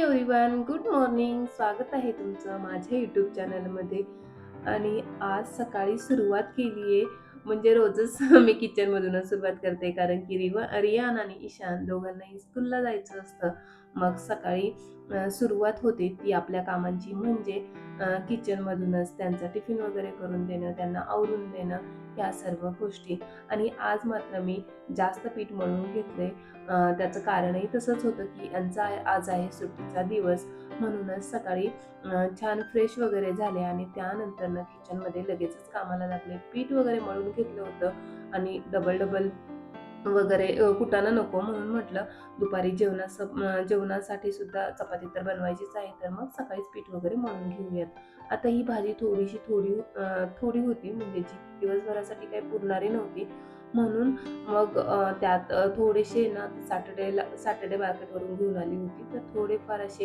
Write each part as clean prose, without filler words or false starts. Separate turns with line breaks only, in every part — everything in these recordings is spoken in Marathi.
Everyone, good morning. स्वागत आहे तुमचं माझ्या यूट्यूब चॅनलमध्ये. आणि आज सकाळी सुरुवात केली आहे, म्हणजे रोजच मी किचनमधूनच सुरुवात करते, कारण की रियान आणि ईशान दोघांनाही स्कूलला जायचं असतं. मग सकाळी सुरुवात होते ती आपल्या कामांची, म्हणजे किचनमधूनच त्यांचा टिफिन वगैरे करून देणं, त्यांना आवरून देणं, ह्या सर्व गोष्टी. आणि आज मात्र मी जास्त पीठ मळून घेतले. त्याचं कारणही तसंच होतं, की यांचा आज आहे सुट्टीचा दिवस. म्हणूनच सकाळी छान फ्रेश वगैरे झाले आणि त्यानंतरनं किचनमध्ये लगेचच कामाला लागले. पीठ वगैरे मळून घेतलं होतं आणि डबल-डबल वगैरे कुटाणा नको, म्हणून म्हटलं दुपारी जेवणासाठी सुद्धा चपाती तर बनवायचीच आहे, तर मग सकाळीच पीठ वगैरे मळून घेऊयात. आता ही भाजी थोडी होती, म्हणजे जी दिवसभरासाठी काही पुरणारी नव्हती. म्हणून मग त्यात थोडेसे ना सॅटर्डे मार्केटवरून घेऊन आली होती, तर थोडेफार असे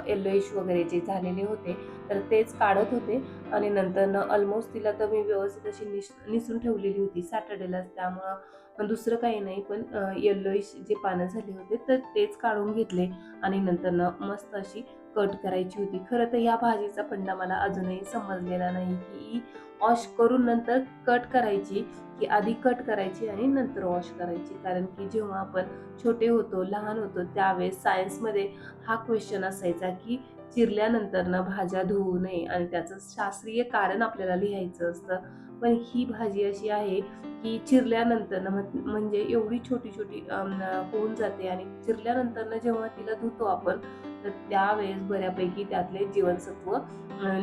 येलोइश वगैरे जे झालेले होते, तर तेच काढत होते. आणि नंतरनं ऑलमोस्ट तिला तर मी व्यवस्थित अशी निसून ठेवलेली होती सॅटर्डेलाच, त्यामुळं दुसरं काही नाही. पण येल्लोइश जे पानं झाले होते, तर तेच काढून घेतले आणि नंतरनं मस्त अशी कट करायची होती. खरं तर ह्या भाजीचा फंडा मला अजूनही समजलेला नाही, की वॉश करून नंतर कट करायची, की आधी कट करायची आणि नंतर वॉश करायची. कारण की जेव्हा आपण छोटे होतो, लहान होतो, त्यावेळेस सायन्समध्ये हा क्वेश्चन असायचा, की चिरल्यानंतरनं भाज्या धुवू नये आणि त्याचं शास्त्रीय कारण आपल्याला लिहायचं असतं. पण ही भाजी अशी आहे, की चिरल्यानंतरनं म्हणजे एवढी छोटी-छोटी होऊन जाते आणि चिरल्यानंतरनं जेव्हा तिला धुतो आपण, तर त्यावेळेस बऱ्यापैकी त्यातले जीवनसत्व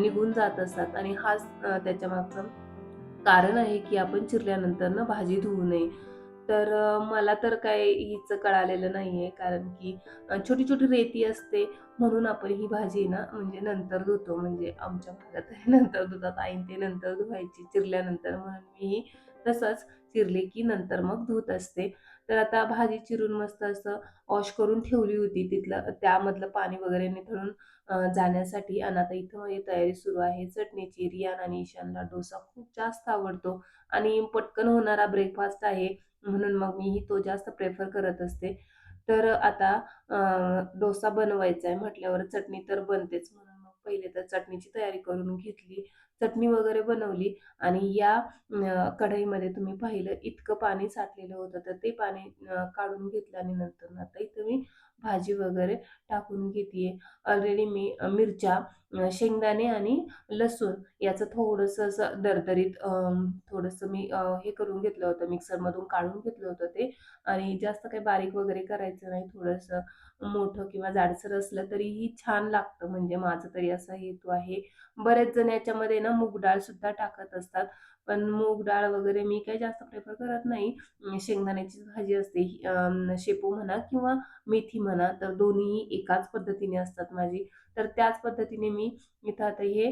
निघून जात असतात आणि हाच त्याच्यामागचं कारण आहे, की आपण चिरल्यानंतरनं भाजी धुवू नये. तर मला तर काय हिचं कळालेलं नाहीये, कारण की छोटी-छोटी रेती असते, म्हणून आपण ही भाजी ना म्हणजे नंतर धुतो. म्हणजे आमच्या भागात आहे नंतर धुतात. आई ते नंतर धुवायची चिरल्यानंतर, म्हणून मीही तसंच चिरले की नंतर मग धुत असते. तर आता भाजी चिरून मस्त असं वॉश करून ठेवली होती. त्यामधलं पाणी वगैरे निथळून जाण्यासाठी. आणि आता इथं माझी तयारी सुरू आहे चटणीची. रियान आणि ईशानला डोसा खूप जास्त आवडतो आणि पटकन होणारा ब्रेकफास्ट आहे, म्हणून मग मीही तो जास्त प्रेफर करत असते. तर आता डोसा बनवायचा आहे म्हटल्यावर चटणी तर बनतेच, म्हणून मग पहिले तर चटणीची तयारी करून घेतली. चटणी वगैरे बनवली आणि या कढईमध्ये तुम्ही पाहिलं इतकं पाणी साठलेलं होतं, तर ते पाणी काढून घेतलं आणि नंतर आता इथं मी भाजी वगैरे टाकून घेतीये. ऑलरेडी मी मिरच्या, शेंगदाणे आणि लसूण याचं थोडंसं असं दरदरीत थोडंसं मी हे करून घेतलं होतं, मिक्सरमधून काढून घेतलं होतं ते. आणि जास्त काही बारीक वगैरे करायचं नाही. थोडंसं मोठं किंवा जाडसर असलं तरीही छान लागतं, म्हणजे माझा तरी असा हेतू आहे. बरेच जण याच्यामध्ये ना मूग डाळ सुद्धा टाकत असतात, पण मूग डाळ वगैरे मी काही जास्त प्रेफर करत नाही. शेंगदाण्याचीच भाजी असते ही, शेपू म्हणा किंवा मेथी म्हणा, तर दोन्हीही एकाच पद्धतीने असतात माझी. तर त्याच पद्धतीने मी इथं आता हे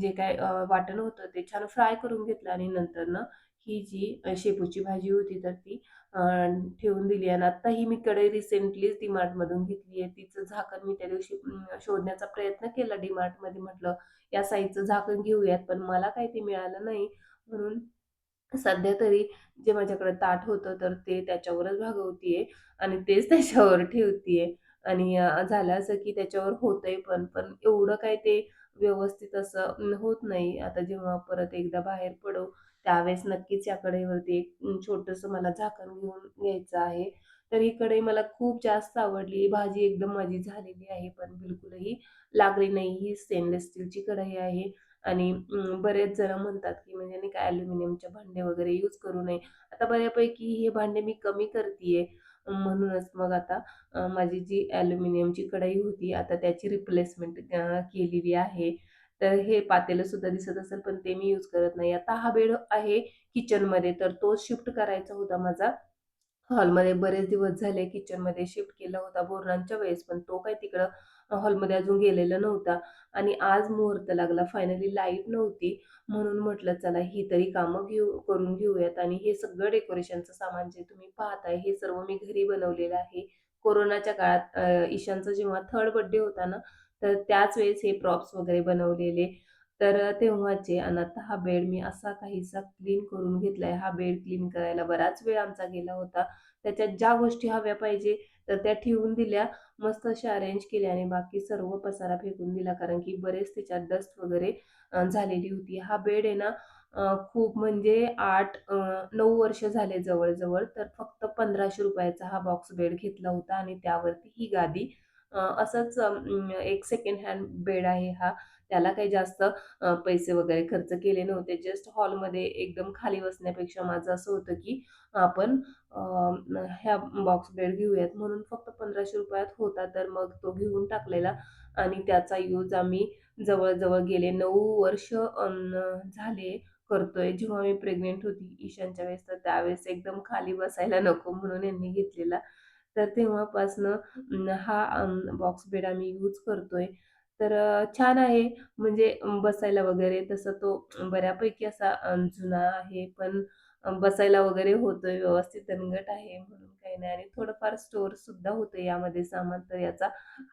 जे काय वाटण होतं ते छान फ्राय करून घेतलं आणि नंतरनं ही जी शेपूची भाजी होती तर ती अ, ठेवून दिली. आणि आता ही मी कढई रिसेंटलीच डीमार्टमधून घेतली आहे. तिचं झाकण मी त्या दिवशी शोधण्याचा प्रयत्न केला डीमार्टमध्ये. म्हटलं या साईजचं झाकण घेऊयात, पण मला काही ते मिळालं नाही. म्हणून सध्या तरी जे माझ्याकडे ताट होतं, तर ते त्याच्यावरच भागवतीये आणि तेच त्याच्यावर ठेवतीये. आणि झालं असं की त्याच्यावर होतंय पण एवढं काय ते व्यवस्थित असं होत नाही. आता जेव्हा परत एकदा बाहेर पडू, त्यावेळेस नक्कीच या कढईवरती एक छोटंसं मला झाकण घेऊन घ्यायचं आहे. तर ही कढई मला खूप जास्त आवडली. भाजी एकदम माझी झालेली आहे, पण बिलकुलही लागली नाही. ही स्टेनलेस स्टीलची कढई आहे. आणि बरेच जण म्हणतात, की म्हणजे नाही का ॲल्युमिनियमचे भांडे वगैरे यूज करू नये. आता बऱ्यापैकी हे भांडे मी कमी करतीये. म्हणूनच मग आता माझी जी ॲल्युमिनियमची कढई होती, आता त्याची रिप्लेसमेंट केलेली आहे. तर हे पातेलं सुद्धा दिसत असेल, पण ते मी यूज करत नाही. आता हा बेड आहे किचनमध्ये, तर तो शिफ्ट करायचा होता माझा. हॉलमध्ये बरेच दिवस झाले किचनमध्ये शिफ्ट केला होता बोरनाच्या वेळेस, पण तो काही तिकडं हॉलमध्ये अजून गेलेला नव्हता. आणि आज मुहूर्त लागला. फायनली लाईट नव्हती, म्हणून म्हटलं चला ही तरी कामं करून घेऊयात. आणि हे सगळं डेकोरेशनचं सामान जे तुम्ही पाहताय, हे सर्व मी घरी बनवलेलं आहे. कोरोनाच्या काळात ईशानचा जेव्हा 3rd बर्थडे होता ना, तर त्याच वेळेस हे प्रॉप्स वगैरे बनवलेले. तर तेव्हाचे आणि आता हा बेड मी असा काहीसा क्लीन करून घेतलाय. हा बेड क्लीन करायला बराच वेळ आमचा गेला होता. त्याच्यात ज्या गोष्टी हव्या पाहिजे तर त्या ठेवून दिल्या, मस्त अशा अरेंज केल्या आणि बाकी सर्व पसारा फेकून दिला. कारण की बरेच त्याच्यात डस्ट वगैरे झालेली होती. हा बेड आहे ना खूप म्हणजे 9 वर्ष झाले जवळ-जवळ. तर फक्त ₹1500 चा हा बॉक्स बेड घेतला होता आणि त्यावरती ही गादी. असंच एक सेकंड हँड बेड आहे हा. त्याला काही जास्त पैसे वगैरे खर्च केले नव्हते. जस्ट हॉलमध्ये एकदम खाली बसण्यापेक्षा माझं असं होतं, की आपण ह्या बॉक्स बेड घेऊयात म्हणून फक्त ₹1500 त होता. तर मग तो घेऊन टाकलेला आणि त्याचा यूज आम्ही जवळ-जवळ गेले 9 वर्ष झाले करतोय. जेव्हा मी प्रेग्नंट होती ईशानच्या वेळेस, तर त्यावेळेस एकदम खाली बसायला नको म्हणून यांनी घेतलेला. तर तेव्हापासनं हा बॉक्स बेड आम्ही यूज करतोय. तर छान आहे म्हणजे बसायला वगैरे तसं तो बऱ्यापैकी असा जुना आहे, पण बसायला वगैरे होतोय व्यवस्थित दणकट आहे म्हणून काही नाही आणि थोडंफार स्टोअर सुद्धा होतं यामध्ये सामान, तर याचा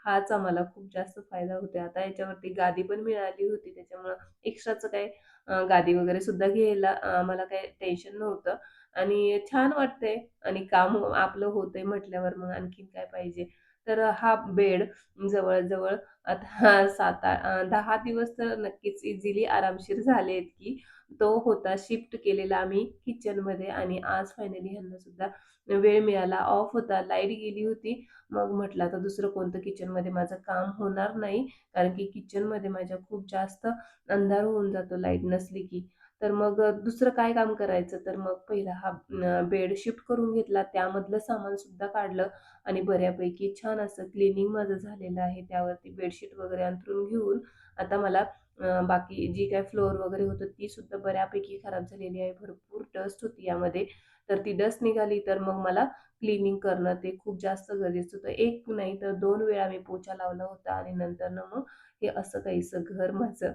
हाच आम्हाला खूप जास्त फायदा होतोय. आता याच्यावरती गादी पण मिळाली होती त्याच्यामुळं एक्स्ट्राचं काही गादी वगैरे सुद्धा घ्यायला आम्हाला काही टेन्शन नव्हतं आणि छान वाटतंय आणि काम आपलं होतंय म्हटल्यावर मग आणखीन काय पाहिजे. तर हा बेड जवळ-जवळ आता 10 दिवस तर नक्कीच इझिली आरामशीर झालेत, की तो होता शिफ्ट केलेला आम्ही किचनमध्ये आणि आज फायनली ह्यांना सुद्धा वेळ मिळाला. ऑफ होता, लाईट गेली होती. मग म्हटलं आता दुसरं कोणतं किचनमध्ये माझं काम होणार नाही, कारण की किचनमध्ये माझ्या खूप जास्त अंधार होऊन जातो लाईट नसली की. तर मग दुसरं काय काम करायचं? तर मग पहिला हा बेड शिफ्ट करून घेतला. त्यामधलं सामान सुद्धा काढलं आणि बऱ्यापैकी छान असं क्लिनिंग माझं झालेलं आहे. त्यावरती बेडशीट वगैरे अंथरून घेऊन आता मला बाकी जी काही फ्लोअर वगैरे होतं ती सुद्धा बऱ्यापैकी खराब झालेली आहे. भरपूर डस्ट होती यामध्ये. तर ती डस्ट निघाली तर मग मला क्लीनिंग करणं ते खूप जास्त गरजेचं होतं. एक नाही तर 2 वेळा मी पोछा लावला होता आणि नंतरनं मग हे असं काहीसं घर माझं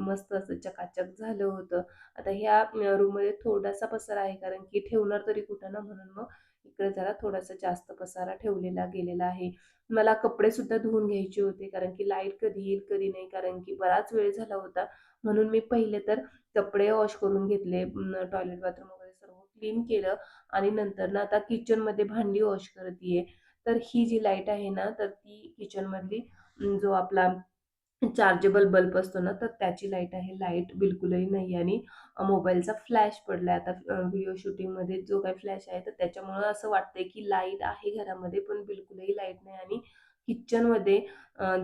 मस्त असं चकाचक झालं होतं. आता ह्या रूममध्ये थोडासा पसारा आहे कारण की ठेवणार तरी कुठं ना म्हणून मग इकडे जरा थोडासा जास्त पसारा ठेवलेला गेलेला आहे. मला कपडे सुद्धा धुवून घ्यायचे होते कारण की लाईट कधी येईल कधी नाही कारण की बराच वेळ झाला होता. म्हणून मी पहिले तर कपडे वॉश करून घेतले. टॉयलेट बाथरूम वगैरे सर्व क्लीन केलं आणि नंतर ना आता किचनमध्ये भांडी वॉश करतीये. तर ही जी लाईट आहे ना, तर ती किचनमधली जो आपला चार्जेबल बल्ब असतो ना, तर त्याची लाईट आहे. लाईट बिलकुलही नाही आणि मोबाईलचा फ्लॅश पडलाय. आता व्हिडिओ शूटिंगमध्ये जो काही फ्लॅश आहे, तर त्याच्यामुळं असं वाटतंय की लाईट आहे घरामध्ये, पण बिलकुलही लाईट नाही आणि किचनमध्ये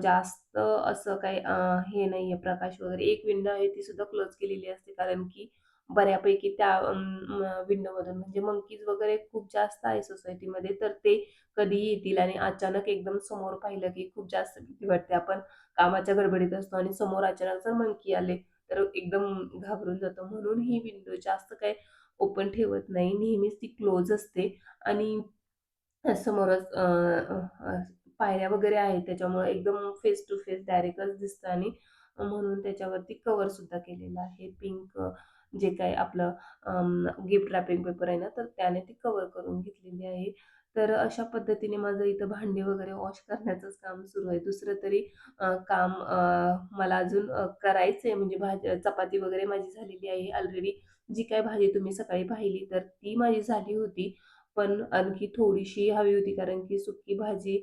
जास्त असं काही हे नाहीये प्रकाश वगैरे. एक विंडो आहे, ती सुद्धा क्लोज केलेली असते, कारण की बऱ्यापैकी त्या विंडोमधून म्हणजे मंकीज वगैरे खूप जास्त आहे सोसायटीमध्ये, तर ते कधीही येतील आणि अचानक एकदम समोर पाहिलं की खूप जास्त भीती वाटते. आपण कामाच्या गडबडीत असतो आणि समोर अचानक जर मंकी आले, तर एकदम घाबरून जातो. म्हणून ही विंडो जास्त काही ओपन ठेवत नाही. नेहमीच ती क्लोज असते आणि समोरच अ, अ, अ, पायऱ्या वगैरे आहेत त्याच्यामुळे एकदम फेस टू फेस डायरेक्टच दिसतं आणि म्हणून त्याच्यावरती कव्हर सुद्धा केलेलं आहे. पिंक जे काही आपलं गिफ्ट रॅपिंग पेपर आहे ना, तर त्याने ती कव्हर करून घेतलेली आहे. तर अशा पद्धतीने माझं इथं भांडी वगैरे वॉश करण्याचंच काम सुरू आहे. दुसरं तरी काम मला अजून करायचंय म्हणजे चपाती वगैरे माझी झालेली आहे ऑलरेडी. जी काही भाजी तुम्ही सकाळी पाहिली तर ती माझी झाली होती. पण आणखी थोडीशी हवी होती कारण की सुकी भाजी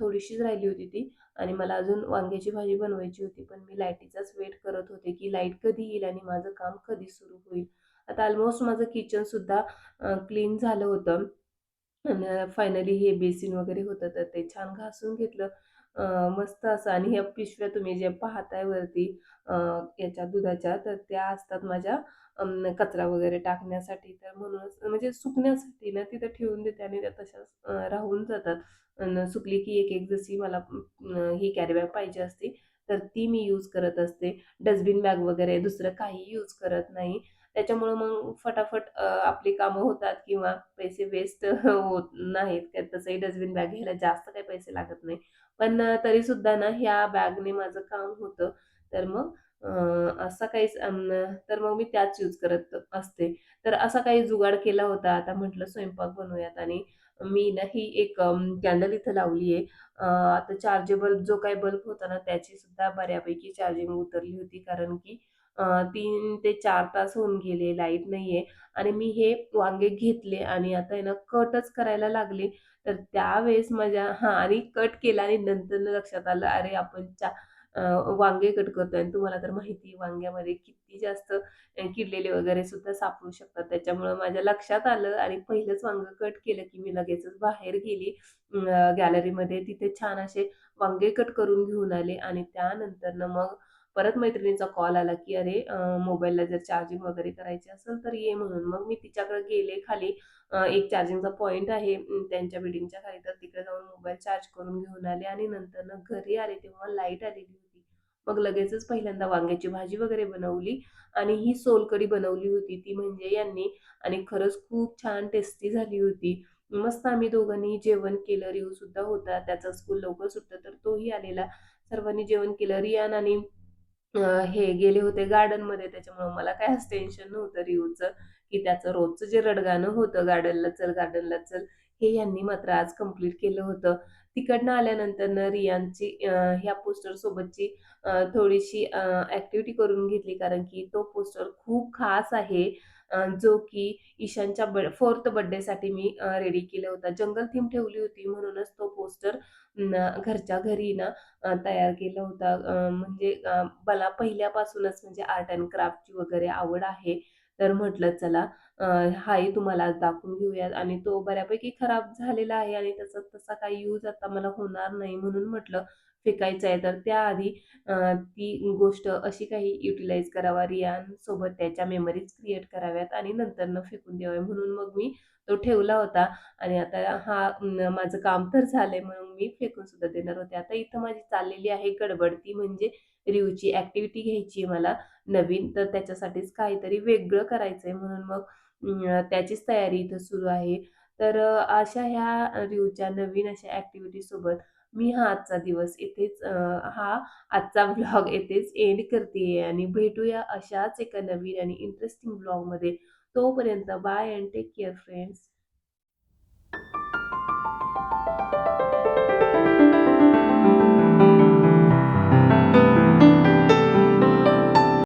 थोडीशीच राहिली होती ती आणि मला अजून वांग्याची भाजी बनवायची होती. पण मी लाईटीचाच वेट करत होते, की लाईट कधी येईल आणि माझं काम कधी सुरू होईल. आता अल्मोस्ट माझं किचनसुद्धा क्लीन झालं होतं. आणि फायनली हे बेसिन वगैरे होतं तर ते छान घासून घेतलं. मस्त असं आणि ह्या पिशव्या तुम्ही जे पाहताय वरती याच्या दुधाच्या तर त्या असतात माझ्या कचरा वगैरे टाकण्यासाठी. तर म्हणूनच म्हणजे सुकण्यासाठी ना तिथं ठेवून देते आणि त्या तशाच राहून जातात. सुकली की एक-एक जशी मला ही कॅरी बॅग पाहिजे असते, तर ती मी यूज करत असते. डस्टबिन बॅग वगैरे दुसरं काही यूज करत नाही. त्याच्यामुळं मग फटाफट आपली कामं होतात किंवा पैसे वेस्ट होत नाहीत. तसंही डस्टबिन बॅग घ्यायला जास्त काही पैसे लागत नाही. पण तरीसुद्धा ना ह्या बॅगने माझं काम होतं. तर मग असा काहीच तर मग मी त्याच यूज करत असते. तर असा काही जुगाड केला होता. आता म्हटलं स्वयंपाक बनवूयात आणि मी ना ही एक कॅन्डल इथं लावली आहे. आता चार्जेबल जो काही बल्ब होता ना, त्याची सुद्धा बऱ्यापैकी चार्जिंग उतरली होती. कारण की 3 ते 4 तास होऊन गेले, लाईट नाहीये आणि मी हे वांगे घेतले आणि आता आहे ना कटच करायला लागले. तर त्यावेळेस माझ्या हां आणि कट केला आणि नंतर लक्षात आलं, अरे आपण अ, वांगे कट करतोय आणि तुम्हाला तर माहिती आहे वांग्यामध्ये किती जास्त किडलेले वगैरे सुद्धा सापडू शकतात. त्याच्यामुळं माझ्या लक्षात आलं आणि पहिलंच वांगं कट केलं, की मी लगेचच बाहेर गेली गॅलरीमध्ये. तिथे छान असे वांगे कट करून घेऊन आले आणि त्यानंतरनं मग परत मैत्रिणीचा कॉल आला, की "अरे मोबाईलला जर चार्जिंग वगैरे करायची असेल तर ये" म्हणून. मग मी तिच्याकडे गेले खाली. एक चार्जिंगचा पॉइंट आहे त्यांच्या बिल्डिंगच्या खाली, तर तिकडे जाऊन मोबाईल चार्ज करून घेऊन आले आणि नंतरनं घरी आले तेव्हा लाईट आलेली होती. मग लगेचच पहिल्यांदा वांग्याची भाजी वगैरे बनवली आणि ही सोलकढी बनवली होती ती म्हणजे यांनी आणि खरंच खूप छान टेस्टी झाली होती. मस्त आम्ही दोघांनी जेवण केलं. रिहूसुद्धा होता. त्याचं स्कूल लवकर सुटतं तर तोही आलेला. सर्वांनी जेवण केलं. रियान आणि अ, हे गेले होते गार्डनमध्ये त्याच्यामुळं मला काही असं टेन्शन नव्हतं रिहूचं, की त्याचं रोजचं जे रडगाणं होतं गार्डनला चल, गार्डनला चल, हे यांनी मात्र आज कंप्लीट केलं होतं. तिकडनं आल्यानंतरनं रियानची ह्या पोस्टरसोबतची थोडीशी ॲक्टिव्हिटी करून घेतली कारण की तो पोस्टर खूप खास आहे. जो की ईशानच्या 4th बर्थडेसाठी मी रेडी केला होता. जंगल थीम ठेवली होती म्हणूनच तो पोस्टर घरच्या घरी ना तयार केला होता. म्हणजे मला पहिल्यापासूनच म्हणजे आर्ट एंड क्राफ्टची वगैरे आवड आहे. तर म्हटलं चला हाही तुम्हाला आज दाखवून घेऊयात आणि तो बऱ्यापैकी खराब झालेला आहे आणि त्याचा तसा काही यूज आता मला होणार नाही म्हणून म्हटलं फेकायचं आहे. तर त्याआधी ती गोष्ट अशी काही युटिलाइज करावा रियानसोबत त्याच्या मेमरीज क्रिएट कराव्यात आणि नंतरनं फेकून द्यावे म्हणून मग मी तो ठेवला होता आणि आता हा माझं काम तर झालंय म्हणून मी फेकून सुद्धा देणार होते. आता इथं माझी चाललेली आहे गडबड ती म्हणजे रिव्ह्यूची ॲक्टिव्हिटी घ्यायची आहे मला नवीन, तर त्याच्यासाठीच काहीतरी वेगळं करायचंय म्हणून मग त्याचीच तयारी इथं सुरू आहे. तर अशा ह्या रिव्ह्यूच्या नवीन अशा ॲक्टिव्हिटीसोबत मी हा आजचा दिवस इथेच हा आजचा व्लॉग येथेच एंड करतीये आणि भेटूया अशाच एका नवीन आणि इंटरेस्टिंग व्लॉगमध्ये. तोपर्यंत bye and take care friends.